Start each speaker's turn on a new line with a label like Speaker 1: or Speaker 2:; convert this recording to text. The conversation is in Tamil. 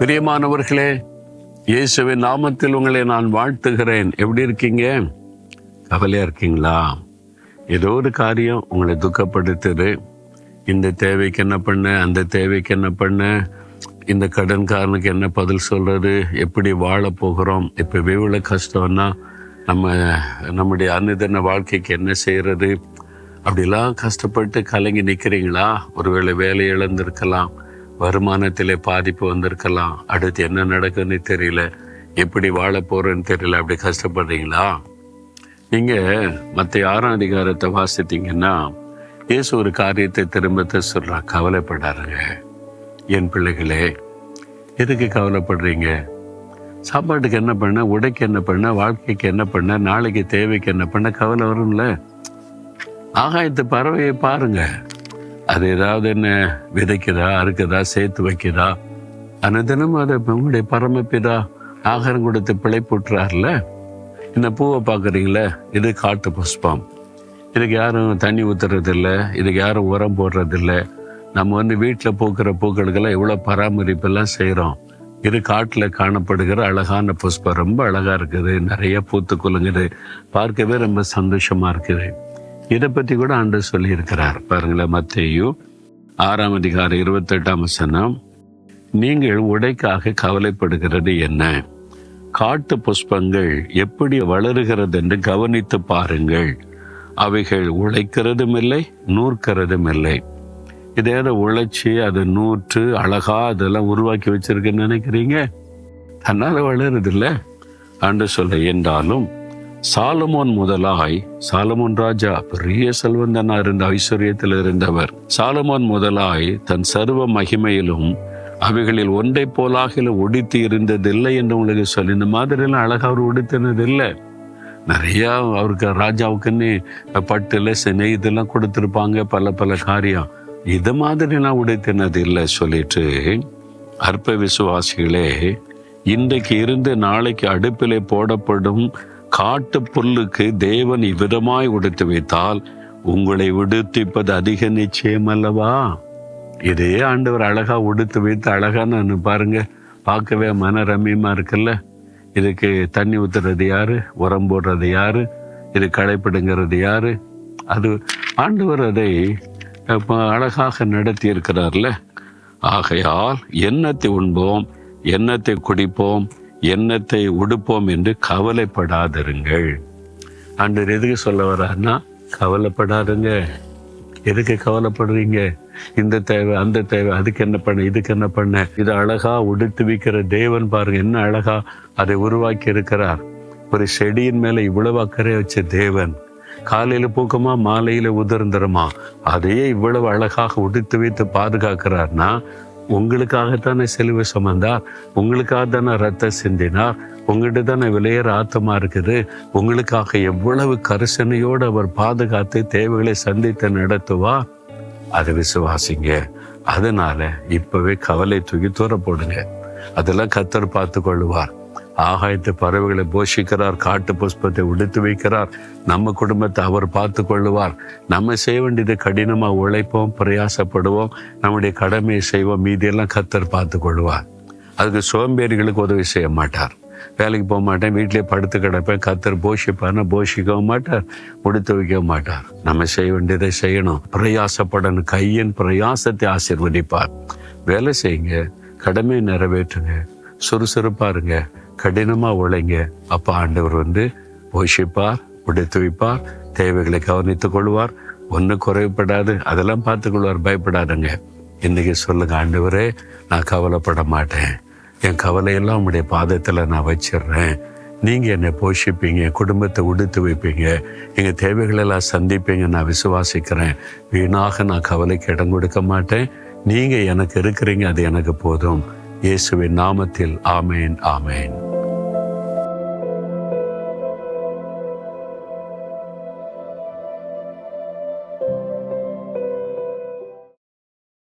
Speaker 1: பிரியமானவர்களே, இயேசுவின் நாமத்தில் உங்களை நான் வாழ்த்துகிறேன். எப்படி இருக்கீங்க? கவலையா இருக்கீங்களா? ஏதோ ஒரு காரியம் உங்களை துக்கப்படுத்துது. இந்த தேவைக்கு என்ன பண்ண, அந்த தேவைக்கு என்ன பண்ண, இந்த கடன்காரனுக்கு என்ன பதில் சொல்றது, எப்படி வாழ போகிறோம், இப்போ எவ்வளோ கஷ்டம்னா நம்முடைய அன்னுதின வாழ்க்கைக்கு என்ன செய்யறது, அப்படிலாம் கஷ்டப்பட்டு கலங்கி நிற்கிறீங்களா? ஒருவேளை வேலை இழந்திருக்கலாம், வருமானத்திலே பாதிப்பு வந்திருக்கலாம், அடுத்து என்ன நடக்குன்னு தெரியல, எப்படி வாழ போறேன்னு தெரியல, அப்படி கஷ்டப்படுறீங்களா? நீங்க மத்திய 6ஆம் அதிகாரத்தை வாசித்தீங்கன்னா இயேசு ஒரு காரியத்தை திரும்ப சொல்றா, கவலைப்படாருங்க என் பிள்ளைகளே. எதுக்கு கவலைப்படுறீங்க? சாப்பாட்டுக்கு என்ன பண்ண, உடைக்கு என்ன பண்ண, வாழ்க்கைக்கு என்ன பண்ண, நாளைக்கு தேவைக்கு என்ன பண்ண, கவலை வரும்ல. ஆகாயத்து பறவையை பாருங்க, அது ஏதாவது என்ன விதைக்குதா, அறுக்குதா, சேர்த்து வைக்குதா? தினமும் அதை உங்களுடைய பரமபிதா ஆகாரம் கொடுத்து பிழைப்புட்டுறாருல. இந்த பூவை பார்க்குறீங்களே, இது காட்டு புஷ்பம். இதுக்கு யாரும் தண்ணி ஊற்றுறதில்லை, இதுக்கு யாரும் உரம் போடுறதில்லை. நம்ம வீட்டில் பூக்கிற பூக்களுக்கெல்லாம் எவ்வளோ பராமரிப்பெல்லாம் செய்கிறோம். இது காட்டில் காணப்படுகிற அழகான புஷ்பம், ரொம்ப அழகாக இருக்குது, நிறைய பூத்து குலுங்குது, பார்க்கவே ரொம்ப சந்தோஷமாக இருக்குது. இதை பற்றி கூட ஆண்டவர் சொல்லியிருக்கிறார் பாருங்களேன். மத்தேயு 6ஆம் அதிகாரம் 28ஆம் வசனம், நீங்கள் உடைக்காக கவலைப்படுகிறது என்ன? காட்டு புஷ்பங்கள் எப்படி வளருகிறது என்று கவனித்து பாருங்கள். அவைகள் உழைக்கிறதும் இல்லை, நூற்கிறதும் இல்லை. இதையாவது உழைச்சி அதை நூற்று அழகா அதெல்லாம் உருவாக்கி வச்சிருக்குன்னு நினைக்கிறீங்க? தன்னால வளருது இல்லை. ஆண்டவர் சொல்ல, என்றாலும் சாலமோன் ராஜா பெரிய செல்வந்தனா இருந்த, ஐஸ்வர்யத்தில் இருந்தவர். சாலமோன் முதலாய் தன் சர்வ மகிமையிலும் அவைகளில் ஒன்றை போலாக உடுத்தி இருந்ததில்லை என்று உங்களுக்கு சொல்லி, இந்த மாதிரிலாம் அழகா அவர் உடுத்தினது இல்லை. நிறைய அவருக்கு ராஜாவுக்குன்னு பட்டுல நெய்தெல்லாம் கொடுத்துருப்பாங்க, பல பல காரியம். இது மாதிரிலாம் உடுத்தினது இல்லை சொல்லிட்டு, அற்ப விசுவாசிகளே, இன்றைக்கு இருந்து நாளைக்கு அடுப்பிலே போடப்படும் காட்டு புல்லுக்கு தேவன் இவ்விதமாய் உடுத்து வைத்தால் உங்களை உடுத்திப்பது அதிக நிச்சயம் அல்லவா? இதே ஆண்டவர் அழகா உடுத்து வைத்து அழகான பாருங்க, பார்க்கவே மன ரம்யமா இருக்குல்ல. இதுக்கு தண்ணி ஊத்துறது யாரு, உரம் போடுறது யாரு, இது களைப்பிடுங்கிறது யாரு? அது ஆண்டவர் அதை அழகாக நடத்தி இருக்கிறார்ல. ஆகையால் எண்ணத்தை உண்போம், எண்ணத்தை குடிப்போம், எண்ணத்தை உடுப்போம் என்று கவலைப்படாதிருங்கள். ஆண்டவர் எதுக்கு சொல்ல வர்றாருன்னா, கவலைப்படாதுங்க. எதுக்கு கவலைப்படுறீங்க? இந்த தேவை, அந்த தேவை, அதுக்கு என்ன பண்ண, இதுக்கு என்ன பண்ண. இது அழகா உடுத்து வைக்கிற தேவன் பாருங்க, என்ன அழகா அதை உருவாக்கி இருக்கிறார். ஒரு செடியின் மேல இவ்வளவு அக்கறை வச்ச தேவன், காலையில பூக்கமா மாலையில உதிர்ந்துருமா, அதையே இவ்வளவு அழகாக உடுத்து வைத்து பாதுகாக்கிறார்னா, உங்களுக்காகத்தானே சிலுவை சுமந்தார், உங்களுக்காக தானே ரத்தம் சிந்தினார், உங்கள்கிட்ட தானே விளையிற ஆத்தமா இருக்குது. உங்களுக்காக எவ்வளவு கரிசனையோடு அவர் பாதுகாத்து தேவைகளை சந்தித்து நடத்துவார். அதை விசுவாசிங்க. அதனால இப்பவே கவலை தூக்கி தூர போடுங்க. அதெல்லாம் கர்த்தர் பார்த்து கொள்ளுவார். ஆகாயத்து பறவைகளை போஷிக்கிறார், காட்டு புஷ்பத்தை உடுத்து வைக்கிறார். நம்ம குடும்பத்தை அவர் பார்த்து கொள்ளுவார். நம்ம செய்ய வேண்டியது கடினமா உழைப்போம், பிரயாசப்படுவோம், நம்முடைய கடமையை செய்வோம், மீதியெல்லாம் கர்த்தர் பார்த்து கொள்ளுவார். அதுக்கு சோம்பேறிகளுக்கு உதவி செய்ய மாட்டார். வேலைக்கு போக மாட்டேன், வீட்டிலே படுத்து கிடப்பேன், கர்த்தர் போஷிப்பார்னா போஷிக்கவும் மாட்டார், உடுத்து வைக்கவும் மாட்டார். நம்ம செய்ய வேண்டியதை செய்யணும், பிரயாசப்படணும். கையின் பிரயாசத்தை ஆசீர்வதிப்பார். வேலை செய்யுங்க, கடமையை நிறைவேற்றுங்க, சுறுசுறுப்பா இருங்க, கடினமா உழைங்க. அப்ப ஆண்டவர் போஷிப்பார், உடுத்து வைப்பார், தேவைகளை கவனித்துக் கொள்வார், ஒன்றும் குறைவுபடாது, அதெல்லாம் பார்த்து கொள்வார். பயப்படாதுங்க. இன்னைக்கு சொல்லுங்க, ஆண்டவரே நான் கவலைப்பட மாட்டேன், என் கவலையெல்லாம் உங்களுடைய பாதத்துல நான் வச்சிடுறேன். நீங்க என்னை போஷிப்பீங்க, குடும்பத்தை உடுத்து வைப்பீங்க, எங்க தேவைகளெல்லாம் சந்திப்பீங்க, நான் விசுவாசிக்கிறேன். வீணாக நான் கவலைக்கு இடம் கொடுக்க மாட்டேன். நீங்க எனக்கு இருக்கிறீங்க, அது எனக்கு போதும். இயேசுவின் நாமத்தில் ஆமேன், ஆமேன்.